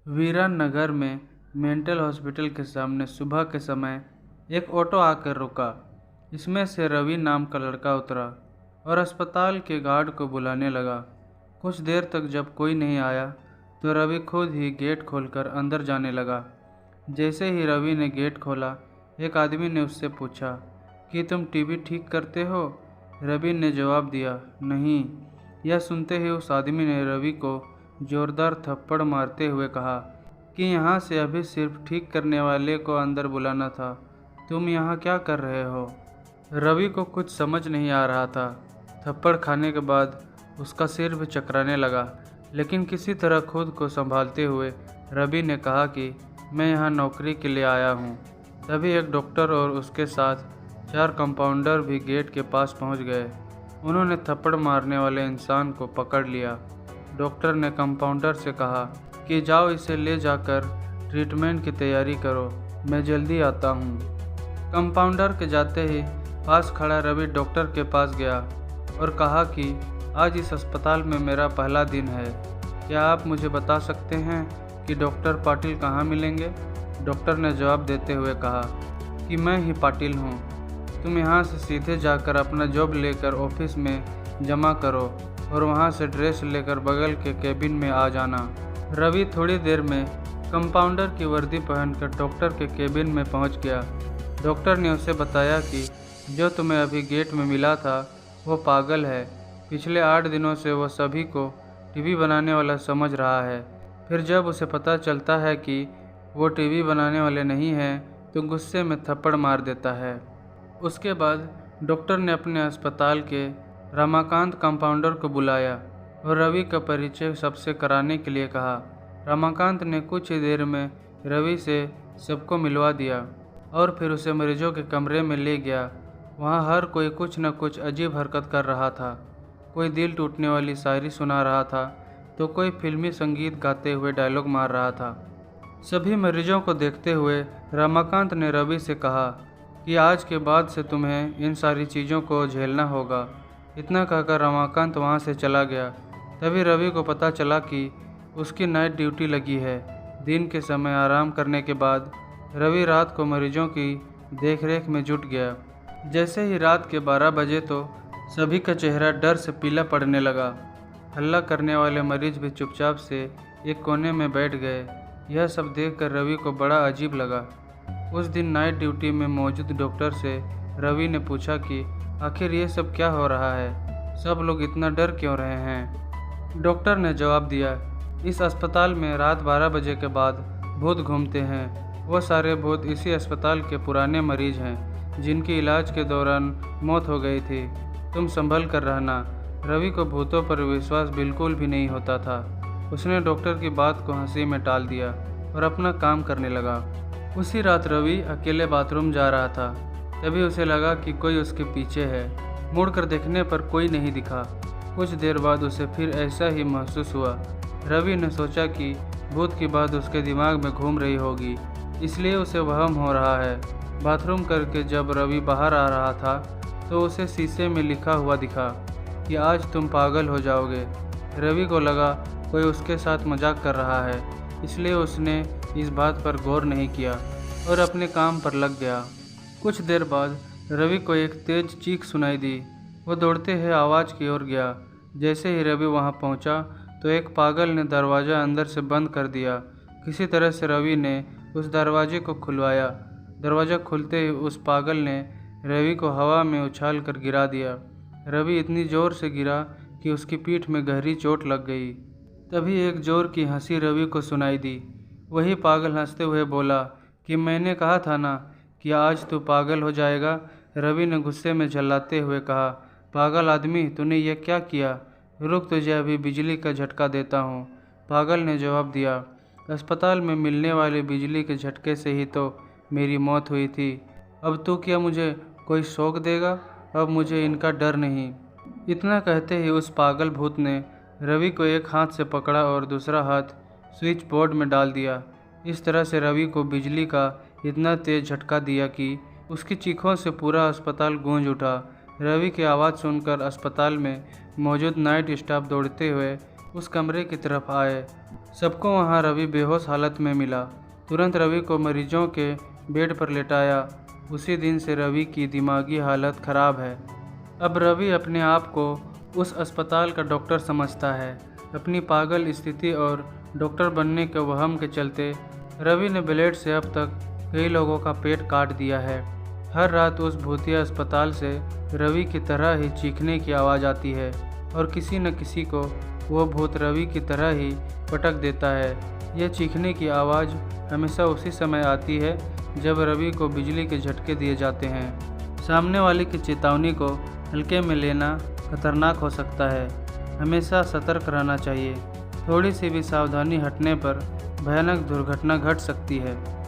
वीरान नगर में mental hospital के सामने सुबह के समय एक ऑटो आकर रुका। इसमें से रवि नाम का लड़का उतरा और अस्पताल के गार्ड को बुलाने लगा। कुछ देर तक जब कोई नहीं आया तो रवि खुद ही गेट खोलकर अंदर जाने लगा। जैसे ही रवि ने गेट खोला, एक आदमी ने उससे पूछा कि तुम टीवी ठीक करते हो? रवि ने जवाब दिया, नहीं। यह सुनते ही उस आदमी ने रवि को जोरदार थप्पड़ मारते हुए कहा कि यहाँ से अभी सिर्फ ठीक करने वाले को अंदर बुलाना था, तुम यहाँ क्या कर रहे हो? रवि को कुछ समझ नहीं आ रहा था। थप्पड़ खाने के बाद उसका सिर भी चकराने लगा, लेकिन किसी तरह खुद को संभालते हुए रवि ने कहा कि मैं यहाँ नौकरी के लिए आया हूँ। तभी एक डॉक्टर और उसके साथ 4 कंपाउंडर भी गेट के पास पहुँच गए। उन्होंने थप्पड़ मारने वाले इंसान को पकड़ लिया। डॉक्टर ने कंपाउंडर से कहा कि जाओ इसे ले जाकर ट्रीटमेंट की तैयारी करो, मैं जल्दी आता हूँ। कंपाउंडर के जाते ही पास खड़ा रवि डॉक्टर के पास गया और कहा कि आज इस अस्पताल में मेरा पहला दिन है, क्या आप मुझे बता सकते हैं कि डॉक्टर पाटिल कहाँ मिलेंगे? डॉक्टर ने जवाब देते हुए कहा कि मैं ही पाटिल हूँ, तुम यहाँ से सीधे जाकर अपना जॉब लेकर ऑफिस में जमा करो और वहाँ से ड्रेस लेकर बगल के केबिन में आ जाना। रवि थोड़ी देर में कंपाउंडर की वर्दी पहनकर डॉक्टर के केबिन में पहुँच गया। डॉक्टर ने उसे बताया कि जो तुम्हें अभी गेट में मिला था वो पागल है। पिछले 8 दिनों से वो सभी को टीवी बनाने वाला समझ रहा है। फिर जब उसे पता चलता है कि वो टीवी बनाने वाले नहीं हैं तो गुस्से में थप्पड़ मार देता है। उसके बाद डॉक्टर ने अपने अस्पताल के रमाकांत कंपाउंडर को बुलाया और रवि का परिचय सबसे कराने के लिए कहा। रमाकांत ने कुछ ही देर में रवि से सबको मिलवा दिया और फिर उसे मरीजों के कमरे में ले गया। वहाँ हर कोई कुछ न कुछ अजीब हरकत कर रहा था। कोई दिल टूटने वाली शायरी सुना रहा था तो कोई फिल्मी संगीत गाते हुए डायलॉग मार रहा था। सभी मरीजों को देखते हुए रमाकांत ने रवि से कहा कि आज के बाद से तुम्हें इन सारी चीज़ों को झेलना होगा। इतना कहकर रमाकांत वहाँ से चला गया। तभी रवि को पता चला कि उसकी नाइट ड्यूटी लगी है। दिन के समय आराम करने के बाद रवि रात को मरीजों की देखरेख में जुट गया। जैसे ही रात के 12 बजे तो सभी का चेहरा डर से पीला पड़ने लगा। हल्ला करने वाले मरीज भी चुपचाप से एक कोने में बैठ गए। यह सब देखकर रवि को बड़ा अजीब लगा। उस दिन नाइट ड्यूटी में मौजूद डॉक्टर से रवि ने पूछा कि आखिर ये सब क्या हो रहा है, सब लोग इतना डर क्यों रहे हैं? डॉक्टर ने जवाब दिया, इस अस्पताल में रात 12 बजे के बाद भूत घूमते हैं। वो सारे भूत इसी अस्पताल के पुराने मरीज हैं जिनकी इलाज के दौरान मौत हो गई थी। तुम संभल कर रहना। रवि को भूतों पर विश्वास बिल्कुल भी नहीं होता था। उसने डॉक्टर की बात को हंसी में टाल दिया और अपना काम करने लगा। उसी रात रवि अकेले बाथरूम जा रहा था। तभी उसे लगा कि कोई उसके पीछे है। मुड़कर देखने पर कोई नहीं दिखा। कुछ देर बाद उसे फिर ऐसा ही महसूस हुआ। रवि ने सोचा कि भूत की बात उसके दिमाग में घूम रही होगी, इसलिए उसे वहम हो रहा है। बाथरूम करके जब रवि बाहर आ रहा था तो उसे शीशे में लिखा हुआ दिखा कि आज तुम पागल हो जाओगे। रवि को लगा कोई उसके साथ मजाक कर रहा है, इसलिए उसने इस बात पर गौर नहीं किया और अपने काम पर लग गया। कुछ देर बाद रवि को एक तेज चीख सुनाई दी। वो दौड़ते हुए आवाज़ की ओर गया। जैसे ही रवि वहां पहुंचा तो एक पागल ने दरवाज़ा अंदर से बंद कर दिया। किसी तरह से रवि ने उस दरवाजे को खुलवाया। दरवाज़ा खुलते ही उस पागल ने रवि को हवा में उछाल कर गिरा दिया। रवि इतनी ज़ोर से गिरा कि उसकी पीठ में गहरी चोट लग गई। तभी एक जोर की हंसी रवि को सुनाई दी। वही पागल हंसते हुए बोला कि मैंने कहा था ना कि आज तू पागल हो जाएगा। रवि ने गुस्से में झल्लाते हुए कहा, पागल आदमी, तूने ये क्या किया? रुक, तुझे अभी बिजली का झटका देता हूँ। पागल ने जवाब दिया, अस्पताल में मिलने वाले बिजली के झटके से ही तो मेरी मौत हुई थी। अब तू क्या मुझे कोई शौक देगा? अब मुझे इनका डर नहीं। इतना कहते ही उस पागल भूत ने रवि को एक हाथ से पकड़ा और दूसरा हाथ स्विच बोर्ड में डाल दिया। इस तरह से रवि को बिजली का इतना तेज झटका दिया कि उसकी चीखों से पूरा अस्पताल गूंज उठा। रवि की आवाज़ सुनकर अस्पताल में मौजूद नाइट स्टाफ दौड़ते हुए उस कमरे की तरफ आए सबको वहाँ रवि बेहोश हालत में मिला। तुरंत रवि को मरीजों के बेड पर लेटाया। उसी दिन से रवि की दिमागी हालत खराब है। अब रवि अपने आप को उस अस्पताल का डॉक्टर समझता है। अपनी पागल स्थिति और डॉक्टर बनने के वहम के चलते रवि ने ब्लेड से अब तक कई लोगों का पेट काट दिया है। हर रात उस भूतिया अस्पताल से रवि की तरह ही चीखने की आवाज़ आती है और किसी न किसी को वो भूत रवि की तरह ही पटक देता है। यह चीखने की आवाज़ हमेशा उसी समय आती है जब रवि को बिजली के झटके दिए जाते हैं। सामने वाले की चेतावनी को हल्के में लेना खतरनाक हो सकता है। हमेशा सतर्क रहना चाहिए। थोड़ी सी भी सावधानी हटने पर भयानक दुर्घटना घट सकती है।